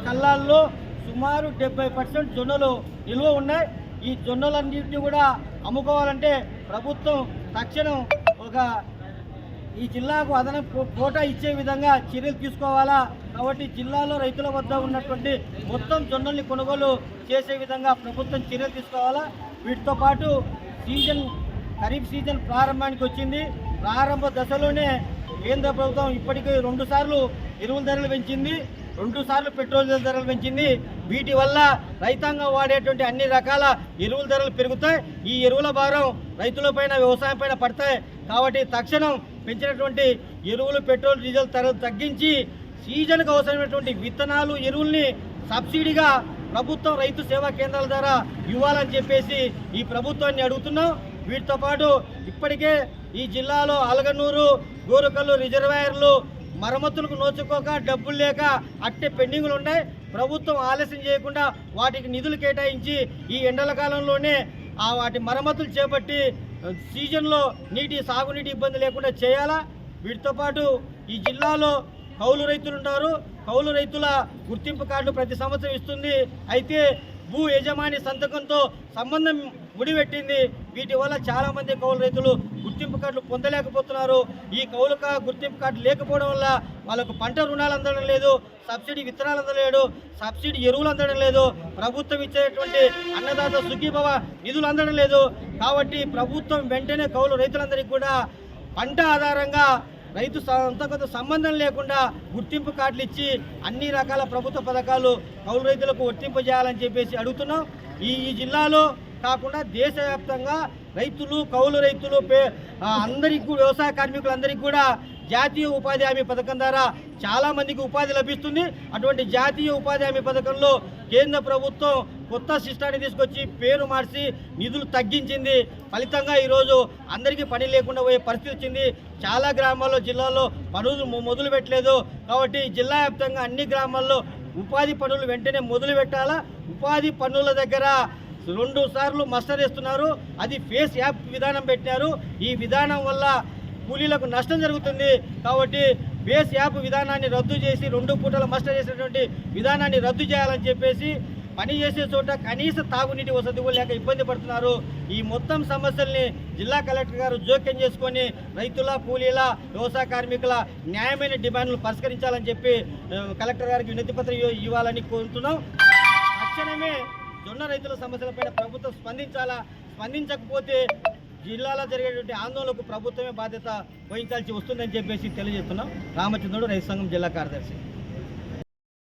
కళ్ళాల్లో సుమారు 70% జొన్నలు నిల్వ ఉన్నాయి. ఈ జొన్నలన్నింటినీ కూడా అమ్ముకోవాలంటే ప్రభుత్వం తక్షణం ఈ జిల్లాకు అదనపు కోటా ఇచ్చే విధంగా చర్యలు తీసుకోవాలా. కాబట్టి జిల్లాలో రైతుల వద్ద ఉన్నటువంటి మొత్తం జొన్నల్ని కొనుగోలు చేసే విధంగా ప్రభుత్వం చర్యలు తీసుకోవాలా. వీటితో పాటు ఖరీఫ్ సీజన్ ప్రారంభానికి వచ్చింది. ప్రారంభ దశలోనే కేంద్ర ప్రభుత్వం ఇప్పటికీ 2 సార్లు ఎరువుల ధరలు పెంచింది, 2 సార్లు పెట్రోల్ ధరలు పెంచింది. వీటి వల్ల రైతాంగం వాడేటువంటి అన్ని రకాల ఎరువుల ధరలు పెరుగుతాయి. ఈ ఎరువుల భారం రైతులపైన, వ్యవసాయం పైన పడతాయి. కాబట్టి తక్షణం పెంచినటువంటి ఎరువులు, పెట్రోల్, డీజిల్ ధరలు తగ్గించి సీజన్కు అవసరమైనటువంటి విత్తనాలు, ఎరువుల్ని సబ్సిడీగా ప్రభుత్వం రైతు సేవా కేంద్రాల ద్వారా ఇవ్వాలని చెప్పేసి ఈ ప్రభుత్వాన్ని అడుగుతున్నాం. వీటితో పాటు ఇప్పటికే ఈ జిల్లాలో అలగనూరు, గోరుకల్లు రిజర్వాయర్లు మరమ్మతులకు నోచుకోక, డబ్బులు లేక అట్టే పెండింగ్లు ఉన్నాయి. ప్రభుత్వం ఆలస్యం చేయకుండా వాటికి నిధులు కేటాయించి ఈ ఎండల కాలంలోనే వాటి మరమ్మతులు చేపట్టి సీజన్లో సాగునీటి ఇబ్బంది లేకుండా చేయాలా. వీటితో పాటు ఈ జిల్లాలో కౌలు రైతులు ఉంటారు. కౌలు రైతుల గుర్తింపు కార్డు ప్రతి సంవత్సరం ఇస్తుంది. అయితే భూ యజమాని సంతకంతో సంబంధం ముడిపెట్టింది. వీటి వల్ల చాలామంది కౌలు రైతులు గుర్తింపు కార్డులు పొందలేకపోతున్నారు. ఈ కౌలు గుర్తింపు కార్డు లేకపోవడం వల్ల వాళ్ళకు పంట రుణాలు అందడం లేదు, సబ్సిడీ విత్తనాలు అందలేదు, సబ్సిడీ ఎరువులు అందడం లేదు, ప్రభుత్వం ఇచ్చేటువంటి అన్నదాత సుఖీభవ నిధులు అందడం లేదు. కాబట్టి ప్రభుత్వం వెంటనే కౌలు రైతులందరికీ కూడా పంట ఆధారంగా రైతు సంతకంతో సంబంధం లేకుండా గుర్తింపు కార్డులు ఇచ్చి అన్ని రకాల ప్రభుత్వ పథకాలు కౌలు రైతులకు వర్తింపజేయాలని చెప్పేసి అడుగుతున్నాం. ఈ జిల్లాలో కాకుండా దేశవ్యాప్తంగా రైతులు, కౌలు రైతులు అందరికీ, వ్యవసాయ కార్మికులందరికీ కూడా జాతీయ ఉపాధి హామీ పథకం ద్వారా చాలామందికి ఉపాధి లభిస్తుంది. అటువంటి జాతీయ ఉపాధి హామీ పథకంలో కేంద్ర ప్రభుత్వం కొత్త సిస్టాన్ని తీసుకొచ్చి పేరు మార్చి నిధులు తగ్గించింది. ఫలితంగా ఈరోజు అందరికీ పని లేకుండా పోయే పరిస్థితి వచ్చింది. చాలా గ్రామాల్లో, జిల్లాలో పనులు మొదలు పెట్టలేదు. కాబట్టి జిల్లా వ్యాప్తంగా అన్ని గ్రామాల్లో ఉపాధి పనులు వెంటనే మొదలు పెట్టాలా. ఉపాధి పనుల దగ్గర 2 సార్లు మస్టర్ వేస్తున్నారు. అది ఫేస్ యాప్ విధానం పెట్టినారు. ఈ విధానం వల్ల కూలీలకు నష్టం జరుగుతుంది. కాబట్టి బేస్ యాప్ విధానాన్ని రద్దు చేసి 2 పూటల మస్టర్ చేసేటువంటి విధానాన్ని రద్దు చేయాలని చెప్పేసి పని చేసే చోట కనీస తాగునీటి వసతి లేక ఇబ్బంది పడుతున్నారు. ఈ మొత్తం సమస్యల్ని జిల్లా కలెక్టర్ గారు జోక్యం చేసుకొని రైతుల, కూలీల, వ్యవసాయ కార్మికుల న్యాయమైన డిమాండ్లు పరిష్కరించాలని చెప్పి కలెక్టర్ గారికి వినతి పత్రం ఇవ్వాలని కోరుతున్నాం. తక్షణమే జొన్న రైతుల సమస్యలపైన ప్రభుత్వం స్పందించాలా. స్పందించకపోతే జిల్లాలో జరిగేటువంటి ఆందోళనకు ప్రభుత్వమే బాధ్యత వహించాల్సి వస్తుందని చెప్పేసి తెలియజేస్తున్నాం. రామచంద్రుడు, రైతు సంఘం జిల్లా కార్యదర్శి.